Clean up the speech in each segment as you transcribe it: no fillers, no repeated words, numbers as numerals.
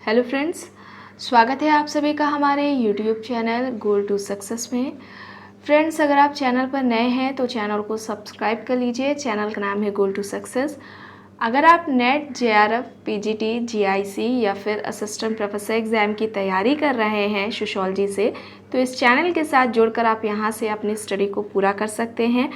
Hello friends, स्वागत है आप सभी का हमारे YouTube channel goal to success में। फ्रेंड्स, अगर आप चैनल पर नए हैं तो चैनल को सब्सक्राइब कर लीजिए। चैनल का नाम है गोल टू सक्सेस। अगर आप नेट, जेआरएफ, पीजीटी, जीआईसी या फिर असिस्टेंट प्रोफेसर एग्ज़ाम की तैयारी कर रहे हैं सोशियोलॉजी से, तो इस चैनल के साथ जुड़कर आप यहां से अपनी स्टडी को पूरा कर सकते हैं।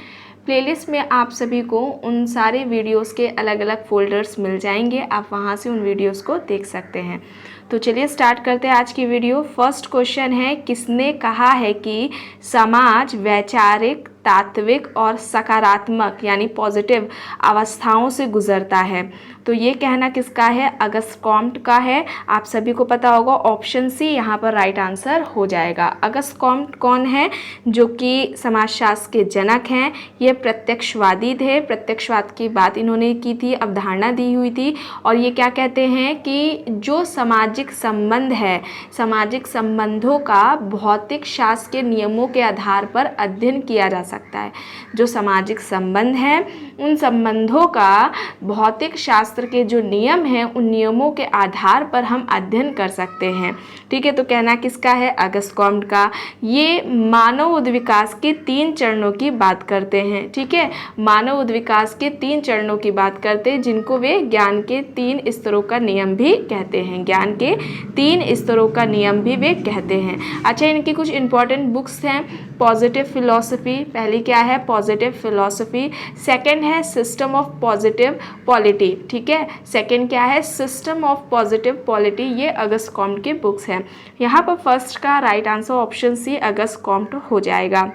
प्लेलिस्ट में आप सभी को उन सारे वीडियोस के अलग अलग फोल्डर्स मिल जाएंगे, आप वहां से उन वीडियोस को देख सकते हैं। तो चलिए स्टार्ट करते हैं आज की वीडियो। फर्स्ट क्वेश्चन है, किसने कहा है कि समाज वैचारिक, तात्विक और सकारात्मक यानी पॉजिटिव अवस्थाओं से गुजरता है? तो ये कहना किसका है? अगस्त कॉम्ट का है। आप सभी को पता होगा, ऑप्शन सी यहाँ पर राइट आंसर हो जाएगा। अगस्त कॉम्ट कौन है? जो कि समाजशास्त्र के जनक हैं। ये प्रत्यक्षवादी थे, प्रत्यक्षवाद की बात इन्होंने की थी, अवधारणा दी हुई थी। और ये क्या कहते हैं कि जो सामाजिक संबंध है, सामाजिक संबंधों का भौतिक शास्त्र के नियमों के आधार पर अध्ययन किया जा सकता है। जो सामाजिक संबंध है, उन संबंधों का भौतिक शास्त्र के जो नियम हैं, उन नियमों के आधार पर हम अध्ययन कर सकते हैं। ठीक है, तो कहना किसका है? अगस्त कॉम्ट का। ये मानव उद्विकास के 3 चरणों की बात करते हैं। ठीक है, मानव उद्विकास के 3 चरणों की बात करते हैं, जिनको वे ज्ञान के 3 स्तरों का नियम भी कहते हैं। ज्ञान के 3 स्तरों का नियम भी वे कहते हैं। अच्छा, इनकी कुछ इंपॉर्टेंट बुक्स हैं। पॉजिटिव फिलॉसफी, पहली क्या है? Positive philosophy. सेकंड है सिस्टम ऑफ पॉजिटिव पॉलिटी। ठीक है, सेकंड क्या है? System of positive polity. ये अगस्त कॉम्ट की बुक्स हैं। यहाँ पर फर्स्ट का right answer option C Auguste Comte हो जाएगा।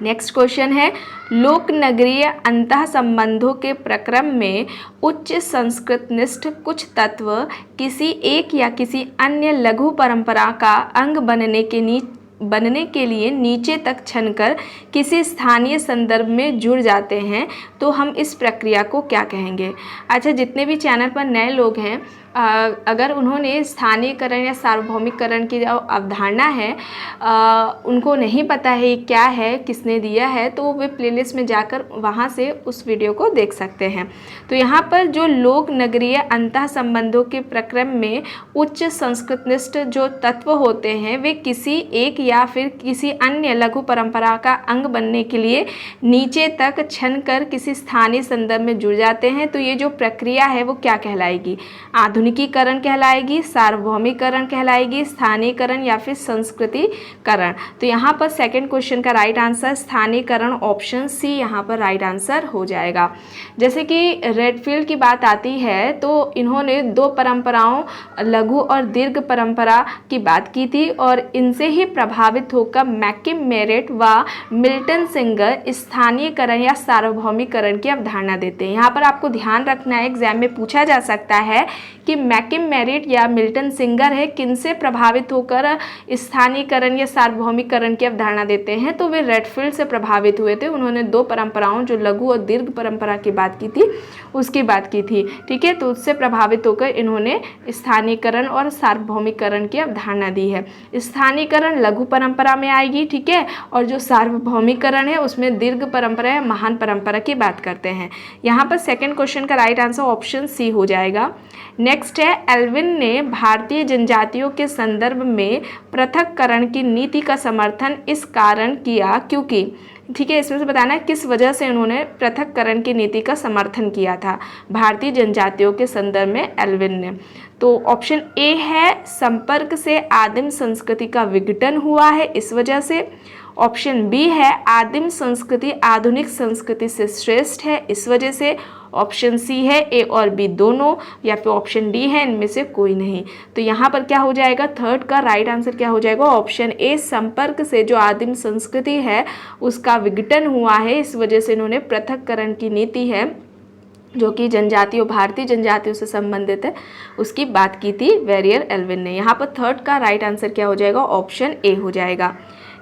नेक्स्ट क्वेश्चन है, लोक नगरीय अंतः संबंधों के प्रक्रम में उच्च संस्कृतनिष्ठ कुछ तत्व किसी एक या किसी अन्य लघु परंपरा का अंग बनने के लिए नीचे तक छनकर किसी स्थानीय संदर्भ में जुड़ जाते हैं, तो हम इस प्रक्रिया को क्या कहेंगे? अच्छा, जितने भी चैनल पर नए लोग हैं, अगर उन्होंने स्थानीयकरण या सार्वभौमिकरण की जो अवधारणा है उनको नहीं पता है ये क्या है, किसने दिया है, तो वे प्लेलिस्ट में जाकर वहाँ से उस वीडियो को देख सकते हैं। तो यहाँ पर जो लोक नगरीय अंतः संबंधों के प्रक्रम में उच्च संस्कृतनिष्ठ जो तत्व होते हैं, वे किसी एक या फिर किसी अन्य लघु परंपरा का अंग बनने के लिए नीचे तक छनकर किसी स्थानीय संदर्भ में जुड़ जाते हैं। तो ये जो प्रक्रिया है वो क्या कहलाएगी? आधुनिकीकरण कहलाएगी, सार्वभौमिकरण कहलाएगी, स्थानीयकरण या फिर संस्कृतिकरण? तो यहाँ पर सेकंड क्वेश्चन का राइट आंसर स्थानीयकरण, ऑप्शन सी यहाँ पर राइट आंसर हो जाएगा। जैसे कि रेडफील्ड की बात आती है तो इन्होंने 2 परंपराओं, लघु और दीर्घ परंपरा की बात की थी, और इनसे ही प्रभावित होकर मैकिम मेरिट व मिल्टन सिंगर स्थानीयकरण या सार्वभौमिकरण की अवधारणा देते हैं। यहाँ पर आपको ध्यान रखना है, एग्जाम में पूछा जा सकता है कि मैकिम मेरिट या मिल्टन सिंगर है किनसे प्रभावित होकर स्थानीयकरण या सार्वभौमिकरण की अवधारणा देते हैं? तो वे रेडफील्ड से प्रभावित हुए थे। उन्होंने 2 परंपराओं, जो लघु और दीर्घ परंपरा की बात की थी, उसकी बात की थी। ठीक है, तो उससे प्रभावित होकर इन्होंने स्थानीयकरण और सार्वभौमिकरण की अवधारणा दी है। स्थानीयकरण लघु परंपरा में आएगी, ठीक है, और जो सार्वभौमिकरण है उसमें दीर्घ परंपरा या महान परंपरा की बात करते हैं। यहाँ पर सेकंड क्वेश्चन का राइट आंसर ऑप्शन सी हो जाएगा। नेक्स्ट है, एल्विन ने भारतीय जनजातियों के संदर्भ में पृथक्करण की नीति का समर्थन इस कारण किया क्योंकि, ठीक है, इसमें से बताना है किस वजह से उन्होंने पृथक्करण की नीति का समर्थन किया था भारतीय जनजातियों के संदर्भ में एल्विन ने। तो ऑप्शन ए है, संपर्क से आदिम संस्कृति का विघटन हुआ है, इस वजह से। ऑप्शन बी है, आदिम संस्कृति आधुनिक संस्कृति से श्रेष्ठ है, इस वजह से। ऑप्शन सी है ए और बी दोनों, या फिर ऑप्शन डी है इनमें से कोई नहीं। तो यहाँ पर क्या हो जाएगा? थर्ड का राइट आंसर क्या हो जाएगा? ऑप्शन ए, संपर्क से जो आदिम संस्कृति है उसका विघटन हुआ है, इस वजह से इन्होंने पृथक्करण की नीति है जो कि जनजातियों, भारतीय जनजातियों से संबंधित है, उसकी बात की थी वेरियर एल्विन ने। यहाँ पर थर्ड का राइट आंसर क्या हो जाएगा? ऑप्शन ए हो जाएगा।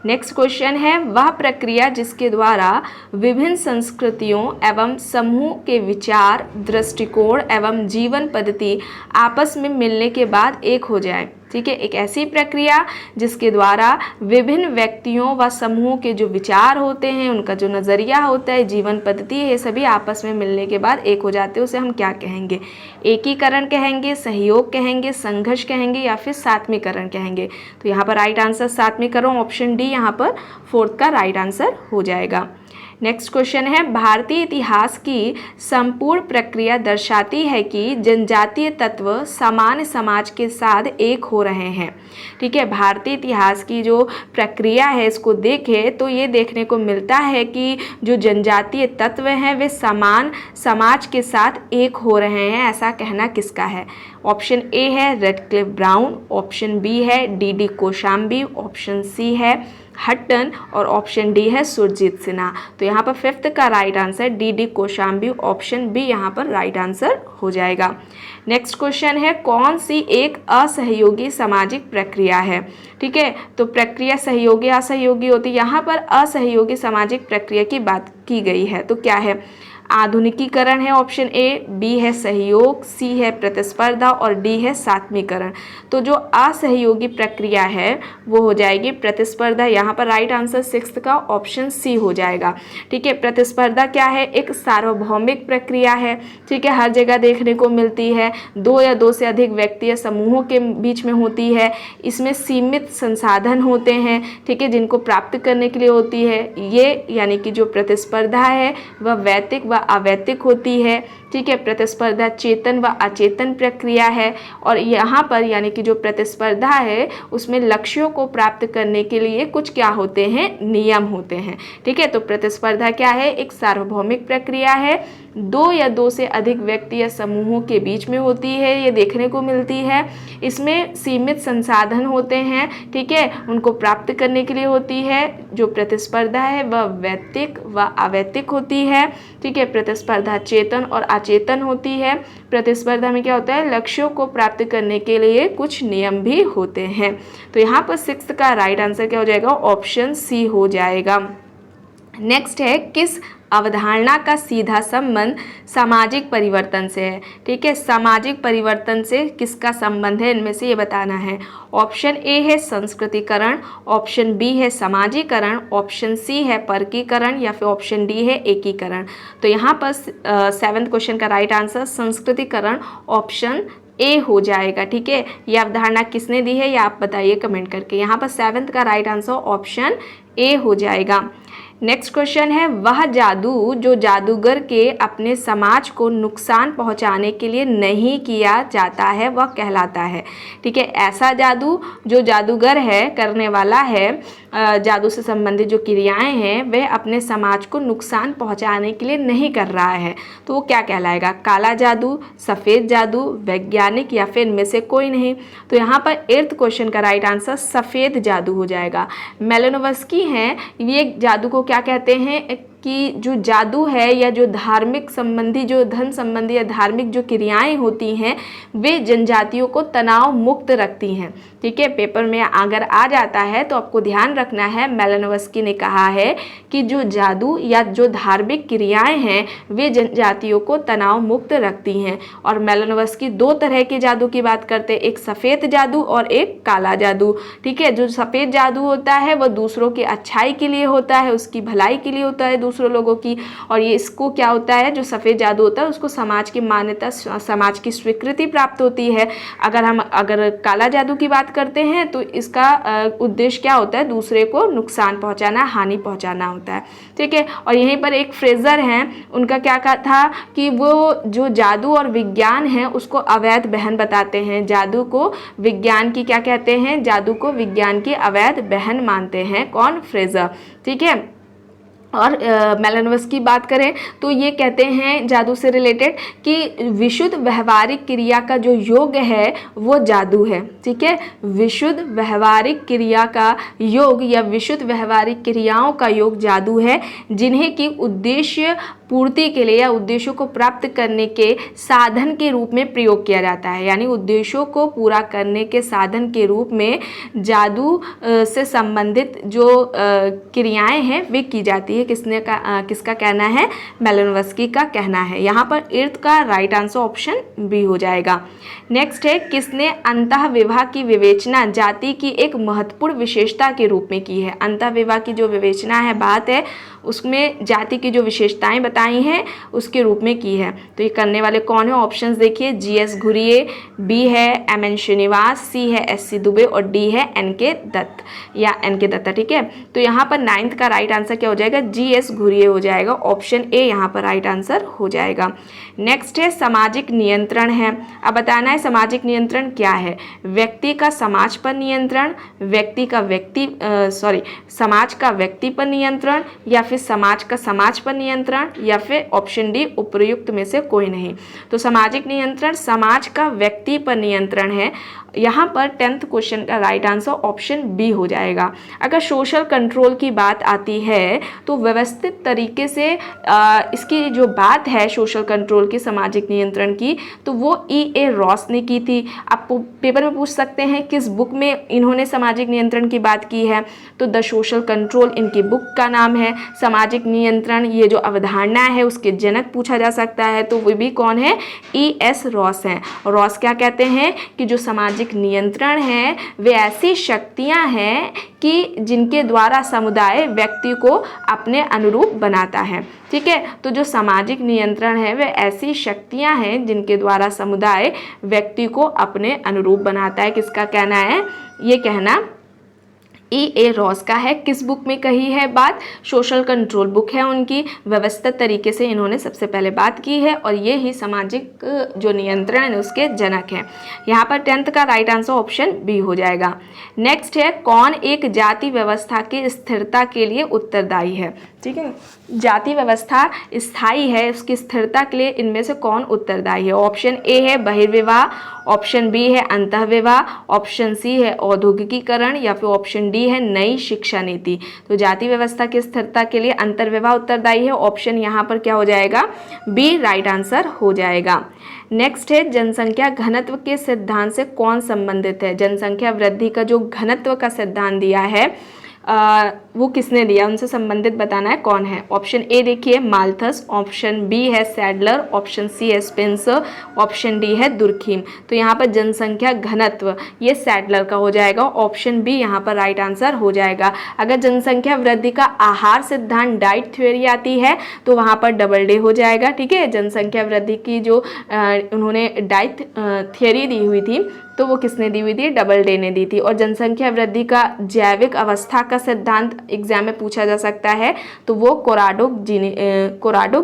नेक्स्ट क्वेश्चन है, वह प्रक्रिया जिसके द्वारा विभिन्न संस्कृतियों एवं समूह के विचार, दृष्टिकोण एवं जीवन पद्धति आपस में मिलने के बाद एक हो जाए। ठीक है, एक ऐसी प्रक्रिया जिसके द्वारा विभिन्न व्यक्तियों व समूहों के जो विचार होते हैं, उनका जो नज़रिया होता है, जीवन पद्धति है, ये सभी आपस में मिलने के बाद एक हो जाते हैं, उसे हम क्या कहेंगे? एकीकरण कहेंगे, सहयोग कहेंगे, संघर्ष कहेंगे या फिर सात्मीकरण कहेंगे। तो यहाँ पर राइट आंसर सात्मीकरण, ऑप्शन डी यहाँ पर 4th का राइट आंसर हो जाएगा। नेक्स्ट क्वेश्चन है, भारतीय इतिहास की संपूर्ण प्रक्रिया दर्शाती है कि जनजातीय तत्व सामान्य समाज के साथ एक हो रहे हैं। ठीक है, भारतीय इतिहास की जो प्रक्रिया है इसको देखें तो ये देखने को मिलता है कि जो जनजातीय तत्व हैं वे समान समाज के साथ एक हो रहे हैं। ऐसा कहना किसका है? ऑप्शन ए है रेडक्लिफ ब्राउन, ऑप्शन बी है डी कोशाम्बी, ऑप्शन सी है हट्टन और ऑप्शन डी है सुरजीत सिन्हा। तो यहाँ पर 5th का right answer D Kaushambi, option B यहाँ पर राइट आंसर हो जाएगा। नेक्स्ट क्वेश्चन है, कौन सी एक असहयोगी सामाजिक प्रक्रिया है? ठीक है, तो प्रक्रिया सहयोगी असहयोगी होती है, यहाँ पर असहयोगी सामाजिक प्रक्रिया की बात की गई है। तो क्या है? आधुनिकीकरण है ऑप्शन ए, बी है सहयोग, सी है प्रतिस्पर्धा और डी है सात्मीकरण। तो जो असहयोगी प्रक्रिया है वो हो जाएगी प्रतिस्पर्धा। यहाँ पर राइट आंसर 6th का ऑप्शन सी हो जाएगा। ठीक है, प्रतिस्पर्धा क्या है? एक सार्वभौमिक प्रक्रिया है। ठीक है, हर जगह देखने को मिलती है, 2 या 2 से अधिक व्यक्ति या समूहों के बीच में होती है। इसमें सीमित संसाधन होते हैं, ठीक है, जिनको प्राप्त करने के लिए होती है। ये यानी कि जो प्रतिस्पर्धा है वह वैयक्तिक अवैयक्तिक होती है। ठीक है, प्रतिस्पर्धा चेतन व अचेतन प्रक्रिया है और यहाँ पर यानी कि जो प्रतिस्पर्धा है उसमें लक्ष्यों को प्राप्त करने के लिए कुछ क्या होते हैं? नियम होते हैं। ठीक है, तो प्रतिस्पर्धा क्या है? एक सार्वभौमिक प्रक्रिया है, 2 या 2 से अधिक व्यक्ति या समूहों के बीच में होती है, ये देखने को मिलती है। इसमें सीमित संसाधन होते हैं, ठीक है, उनको प्राप्त करने के लिए होती है। जो प्रतिस्पर्धा है वह वैयक्तिक व अवैयक्तिक होती है। ठीक है, प्रतिस्पर्धा चेतन और अचेतन होती है। प्रतिस्पर्धा में क्या होता है? लक्ष्यों को प्राप्त करने के लिए कुछ नियम भी होते हैं। तो यहाँ पर 6th का राइट आंसर क्या हो जाएगा? ऑप्शन सी हो जाएगा। नेक्स्ट है, किस अवधारणा का सीधा संबंध सामाजिक परिवर्तन से है? ठीक है, सामाजिक परिवर्तन से किसका संबंध है, इनमें से ये बताना है। ऑप्शन ए है संस्कृतिकरण, ऑप्शन बी है समाजीकरण, ऑप्शन सी है परकीकरण या फिर ऑप्शन डी है एकीकरण। तो यहाँ पर 7th क्वेश्चन का राइट आंसर संस्कृतिकरण, ऑप्शन ए हो जाएगा। ठीक है, यह अवधारणा किसने दी है, ये आप बताइए कमेंट करके। यहाँ पर 7th का राइट आंसर ऑप्शन ए हो जाएगा। नेक्स्ट क्वेश्चन है, वह जादू जो जादूगर के अपने समाज को नुकसान पहुंचाने के लिए नहीं किया जाता है वह कहलाता है। ठीक है, ऐसा जादू जो जादूगर है करने वाला है, जादू से संबंधित जो क्रियाएं हैं वह अपने समाज को नुकसान पहुंचाने के लिए नहीं कर रहा है, तो वो क्या कहलाएगा? काला जादू, सफ़ेद जादू, वैज्ञानिक या फिर इनमें से कोई नहीं। तो यहाँ पर 8th क्वेश्चन का राइट आंसर सफ़ेद जादू हो जाएगा। मेलानोव्स्की हैं, ये जादू को क्या कहते हैं कि जो जादू है या जो धार्मिक संबंधी, जो धन संबंधी या धार्मिक जो क्रियाएं होती हैं वे जनजातियों को तनाव मुक्त रखती हैं। ठीक है, पेपर में अगर आ जाता है तो आपको ध्यान रखना है, मेलानोव्स्की ने कहा है कि जो जादू या जो धार्मिक क्रियाएं हैं वे जनजातियों को तनाव मुक्त रखती हैं। और मेलानोव्स्की 2 तरह के जादू की बात करते हैं, एक सफ़ेद जादू और एक काला जादू। ठीक है, जो सफ़ेद जादू होता है वह दूसरों की अच्छाई के लिए होता है, उसकी भलाई के लिए होता है दूसरों लोगों की। और ये इसको क्या होता है, जो सफ़ेद जादू होता है उसको समाज की मान्यता, समाज की स्वीकृति प्राप्त होती है। अगर काला जादू की बात करते हैं तो इसका उद्देश्य क्या होता है? दूसरे को नुकसान पहुंचाना, हानि पहुंचाना होता है। ठीक है, और यहीं पर एक फ्रेजर हैं, उनका क्या कहा था कि वो जो जादू और विज्ञान है उसको अवैध बहन बताते हैं। जादू को विज्ञान की क्या कहते हैं? जादू को विज्ञान की अवैध बहन मानते हैं। कौन? फ्रेजर। ठीक है, और मेलानोव्स्की की बात करें तो ये कहते हैं जादू से रिलेटेड कि विशुद्ध व्यवहारिक क्रिया का जो योग है वो जादू है। ठीक है, विशुद्ध व्यवहारिक क्रिया का योग या विशुद्ध व्यवहारिक क्रियाओं का योग जादू है, जिन्हें कि उद्देश्य पूर्ति के लिए या उद्देश्यों को प्राप्त करने के साधन के रूप में प्रयोग किया जाता है। यानी उद्देश्यों को पूरा करने के साधन के रूप में जादू से संबंधित जो क्रियाएं हैं वे की जाती है। ये किसका कहना है? मैलिनोव्स्की का कहना है। यहाँ पर इर्थ का राइट आंसर ऑप्शन बी हो जाएगा। नेक्स्ट है, किसने अंतःविवाह की विवेचना जाति की एक महत्वपूर्ण विशेषता के रूप में की है? अंतःविवाह की जो विवेचना है, बात है, उसमें जाति की जो विशेषताएं बताई हैं उसके रूप में की है। तो ये करने वाले कौन है? ऑप्शंस देखिए, GS घुरिये, बी है MN श्रीनिवास, सी है SC दुबे और डी है NK दत्त या NK दत्ता। ठीक है, तो यहाँ पर 9th का राइट आंसर क्या हो जाएगा? GS घुरिये हो जाएगा। ऑप्शन ए यहाँ पर राइट आंसर हो जाएगा। नेक्स्ट है, सामाजिक नियंत्रण है। अब बताना है सामाजिक नियंत्रण क्या है? व्यक्ति का समाज पर नियंत्रण, समाज का व्यक्ति पर नियंत्रण, या फिर समाज का समाज पर नियंत्रण, या फिर ऑप्शन डी उपर्युक्त में से कोई नहीं। तो सामाजिक नियंत्रण समाज का व्यक्ति पर नियंत्रण है। यहाँ पर 10th क्वेश्चन का राइट आंसर ऑप्शन बी हो जाएगा। अगर सोशल कंट्रोल की बात आती है तो व्यवस्थित तरीके से इसकी जो बात है सोशल कंट्रोल की, सामाजिक नियंत्रण की, तो वो E.A. रॉस ने की थी। आप पेपर में पूछ सकते हैं किस बुक में इन्होंने सामाजिक नियंत्रण की बात की है, तो द सोशल कंट्रोल इनकी बुक का नाम है। सामाजिक नियंत्रण ये जो अवधारणा है उसके जनक पूछा जा सकता है, तो वो भी कौन है? E.S. रॉस हैं। रॉस क्या कहते हैं कि जो सामाजिक नियंत्रण है वे ऐसी शक्तियां हैं कि जिनके द्वारा समुदाय व्यक्ति को अपने अनुरूप बनाता है। ठीक है, तो जो सामाजिक नियंत्रण है वे ऐसी शक्तियां हैं जिनके द्वारा समुदाय व्यक्ति को अपने अनुरूप बनाता है। किसका कहना है? ये कहना E.A. रॉस का है। किस बुक में कही है बात? सोशल कंट्रोल बुक है उनकी। व्यवस्थित तरीके से इन्होंने सबसे पहले बात की है और ये ही सामाजिक जो नियंत्रण है उसके जनक हैं। यहाँ पर 10th का राइट आंसर ऑप्शन बी हो जाएगा। नेक्स्ट है, कौन एक जाति व्यवस्था की स्थिरता के लिए उत्तरदायी है? ठीक है, जाति व्यवस्था स्थायी है, उसकी स्थिरता के लिए इनमें से कौन उत्तरदायी है? ऑप्शन ए है बहिर्विवाह, ऑप्शन बी है अंतःविवाह, ऑप्शन सी है औद्योगिकीकरण, या फिर ऑप्शन डी है नई शिक्षा नीति। तो जाति व्यवस्था की स्थिरता के लिए अंतर्विवाह उत्तरदायी है। ऑप्शन यहाँ पर क्या हो जाएगा? बी राइट आंसर हो जाएगा। नेक्स्ट है, जनसंख्या घनत्व के सिद्धांत से कौन संबंधित है? जनसंख्या वृद्धि का जो घनत्व का सिद्धांत दिया है वो किसने दिया? उनसे संबंधित बताना है कौन है। ऑप्शन ए देखिए माल्थस, ऑप्शन बी है सैडलर, ऑप्शन सी है स्पेंसर, ऑप्शन डी है दुर्खीम। तो यहाँ पर जनसंख्या घनत्व ये सैडलर का हो जाएगा। ऑप्शन बी यहाँ पर राइट आंसर हो जाएगा। अगर जनसंख्या वृद्धि का आहार सिद्धांत डाइट थ्योरी आती है तो वहाँ पर डबल डे हो जाएगा। ठीक है, जनसंख्या वृद्धि की जो उन्होंने डाइट थ्योरी दी हुई थी तो वो किसने दी हुई थी? डबल डे ने दी थी। और जनसंख्या वृद्धि का जैविक अवस्था का सिद्धांत एग्जाम में पूछा जा सकता है तो वो कोराडो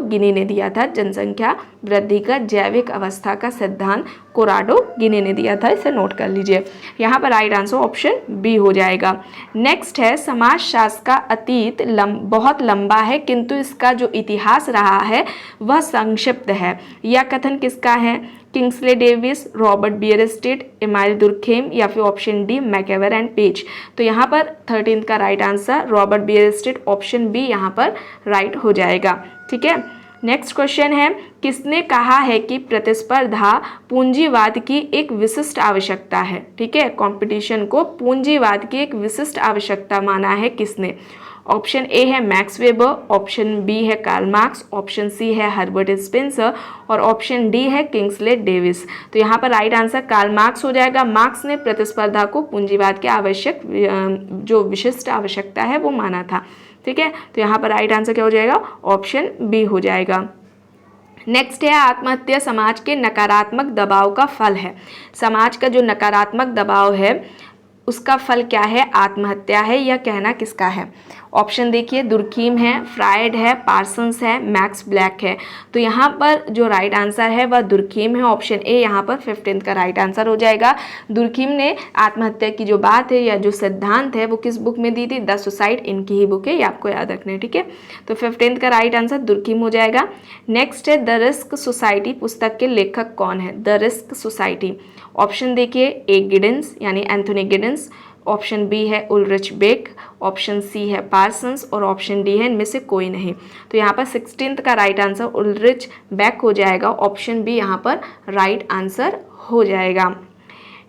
गिनी ने दिया था। जनसंख्या वृद्धि का जैविक अवस्था का सिद्धांत कोराडो गिनी ने दिया था, इसे नोट कर लीजिए। यहाँ पर राइट आंसर ऑप्शन बी हो जाएगा। नेक्स्ट है, समाजशास्त्र का अतीत बहुत लंबा है किंतु इसका जो इतिहास रहा है वह संक्षिप्त है। यह कथन किसका है? Kingsley Davis, Robert Bierstedt, Emile Durkheim, या फिर option D MacIver and Page. तो यहाँ पर 13th का right answer Robert Bierstedt, option B यहाँ पर राइट हो जाएगा। ठीक है, नेक्स्ट क्वेश्चन है, किसने कहा है कि प्रतिस्पर्धा पूंजीवाद की एक विशिष्ट आवश्यकता है? ठीक है, कंपटीशन को पूंजीवाद की एक विशिष्ट आवश्यकता माना है किसने? ऑप्शन ए है मैक्स वेबर, ऑप्शन बी है कार्ल मार्क्स, ऑप्शन सी है हर्बर्ट स्पेंसर और ऑप्शन डी है किंग्सले डेविस। तो यहाँ पर राइट आंसर कार्ल मार्क्स हो जाएगा। मार्क्स ने प्रतिस्पर्धा को पूंजीवाद के आवश्यक जो विशिष्ट आवश्यकता है वो माना था। ठीक है, तो यहाँ पर राइट आंसर क्या हो जाएगा? ऑप्शन बी हो जाएगा। नेक्स्ट है, आत्महत्या समाज के नकारात्मक दबाव का फल है। समाज का जो नकारात्मक दबाव है उसका फल क्या है? आत्महत्या है। यह कहना किसका है? ऑप्शन देखिए, दुर्खीम है, फ्रायड है, पार्सन्स है, मैक्स ब्लैक है। तो यहाँ पर जो राइट आंसर है वह दुर्खीम है। ऑप्शन ए यहाँ पर 15th का राइट आंसर हो जाएगा। दुर्खीम ने आत्महत्या की जो बात है या जो सिद्धांत है वो किस बुक में दी थी? द सुसाइड, इनकी ही बुक है, ये आपको याद रखना है। ठीक है, तो 15th का राइट आंसर दुर्खीम हो जाएगा। नेक्स्ट है, द रिस्क सोसाइटी पुस्तक के लेखक कौन है? The risk society. ऑप्शन देखिए, ए गिडेंस यानी एंथोनी गिडेंस, ऑप्शन बी है उलरिच बेक, ऑप्शन सी है पार्सन्स और ऑप्शन डी है इनमें से कोई नहीं। तो यहाँ पर 16th का राइट आंसर उलरिच बेक हो जाएगा। ऑप्शन बी यहाँ पर राइट आंसर हो जाएगा।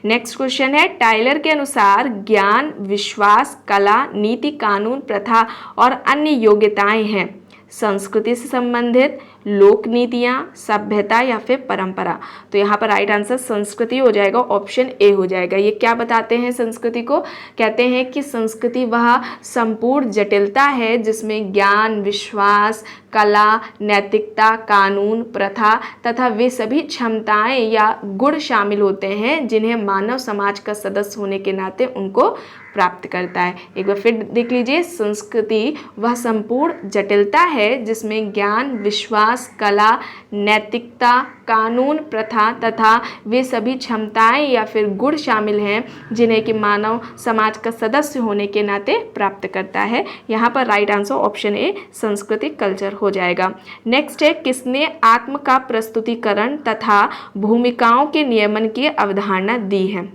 नेक्स्ट क्वेश्चन है, टाइलर के अनुसार ज्ञान, विश्वास, कला, नीति, कानून, प्रथा और अन्य योग्यताएं हैं संस्कृति से संबंधित, लोक नीतियाँ, सभ्यता या फिर परंपरा। तो यहाँ पर राइट आंसर संस्कृति हो जाएगा, ऑप्शन ए हो जाएगा। ये क्या बताते हैं संस्कृति को? कहते हैं कि संस्कृति वह संपूर्ण जटिलता है जिसमें ज्ञान, विश्वास, कला, नैतिकता, कानून, प्रथा तथा वे सभी क्षमताएं या गुण शामिल होते हैं जिन्हें मानव समाज का सदस्य होने के नाते उनको प्राप्त करता है। एक बार फिर देख लीजिए, संस्कृति वह संपूर्ण जटिलता है जिसमें ज्ञान, विश्वास, कला, नैतिकता, कानून, प्रथा तथा वे सभी क्षमताएं या फिर गुण शामिल हैं जिन्हें कि मानव समाज का सदस्य होने के नाते प्राप्त करता है। यहाँ पर राइट आंसर ऑप्शन ए सांस्कृतिक कल्चर हो जाएगा। नेक्स्ट है, किसने आत्म का प्रस्तुतिकरण तथा भूमिकाओं के नियमन की अवधारणा दी है?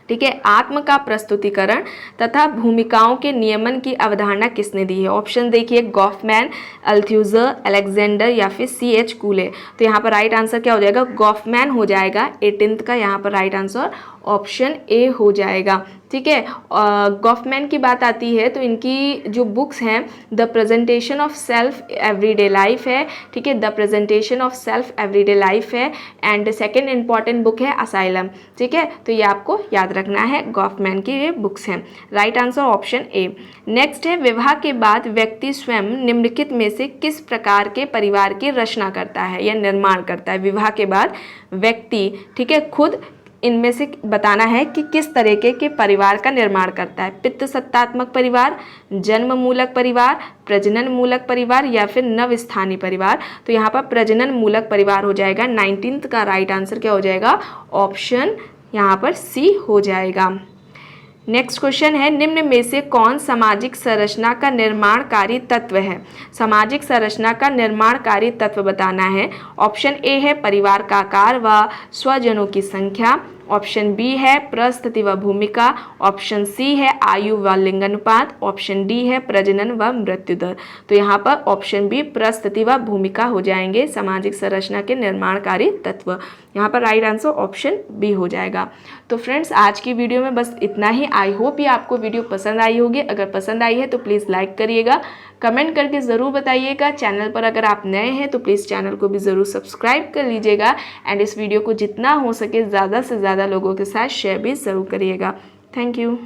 ठीक है, आत्म का प्रस्तुतिकरण तथा भूमिकाओं के नियमन की अवधारणा किसने दी है? ऑप्शन देखिए, गॉफमैन, अल्थ्यूजर, अलेक्जेंडर या फिर C.H. कूले। तो यहाँ पर राइट आंसर क्या हो जाएगा? गॉफमैन हो जाएगा। 18th का यहाँ पर राइट आंसर ऑप्शन ए हो जाएगा। ठीक है, गॉफमैन की बात आती है तो इनकी जो बुक्स हैं, the presentation of self everyday life है। ठीक है, the presentation of self everyday life है एंड सेकेंड इंपॉर्टेंट बुक है असाइलम। ठीक है, तो ये आपको याद रखना है, गॉफमैन की ये बुक्स हैं। Right answer option A. Next है, विवाह के बाद व्यक्ति स्वयं निम्नलिखित में से किस प्रकार के परिवार की रचना करता है या निर्माण करता है? विवाह के बाद व्यक्ति, ठीक है, खुद इनमें से बताना है कि किस तरीके के परिवार का निर्माण करता है। पितृसत्तात्मक परिवार, जन्म मूलक परिवार, प्रजनन मूलक परिवार या फिर नवस्थानी परिवार। तो यहाँ पर प्रजनन मूलक परिवार हो जाएगा। 19th का राइट आंसर क्या हो जाएगा? ऑप्शन यहाँ पर सी हो जाएगा। नेक्स्ट क्वेश्चन है, निम्न में से कौन सामाजिक संरचना का निर्माणकारी तत्व है? सामाजिक संरचना का निर्माणकारी तत्व बताना है। ऑप्शन ए है परिवार का आकार व स्वजनों की संख्या, ऑप्शन बी है परिस्थिति व भूमिका, ऑप्शन सी है आयु व लिंगानुपात, ऑप्शन डी है प्रजनन व मृत्यु दर। तो यहाँ पर ऑप्शन बी परिस्थिति व भूमिका हो जाएंगे सामाजिक संरचना के निर्माणकारी तत्व। यहाँ पर राइट आंसर ऑप्शन बी हो जाएगा। तो फ्रेंड्स, आज की वीडियो में बस इतना ही। आई होप ये आपको वीडियो पसंद आई होगी। अगर पसंद आई है तो प्लीज़ लाइक करिएगा, कमेंट करके ज़रूर बताइएगा। चैनल पर अगर आप नए हैं तो प्लीज़ चैनल को भी ज़रूर सब्सक्राइब कर लीजिएगा एंड इस वीडियो को जितना हो सके ज़्यादा से ज़्यादा लोगों के साथ शेयर भी ज़रूर करिएगा। Thank you.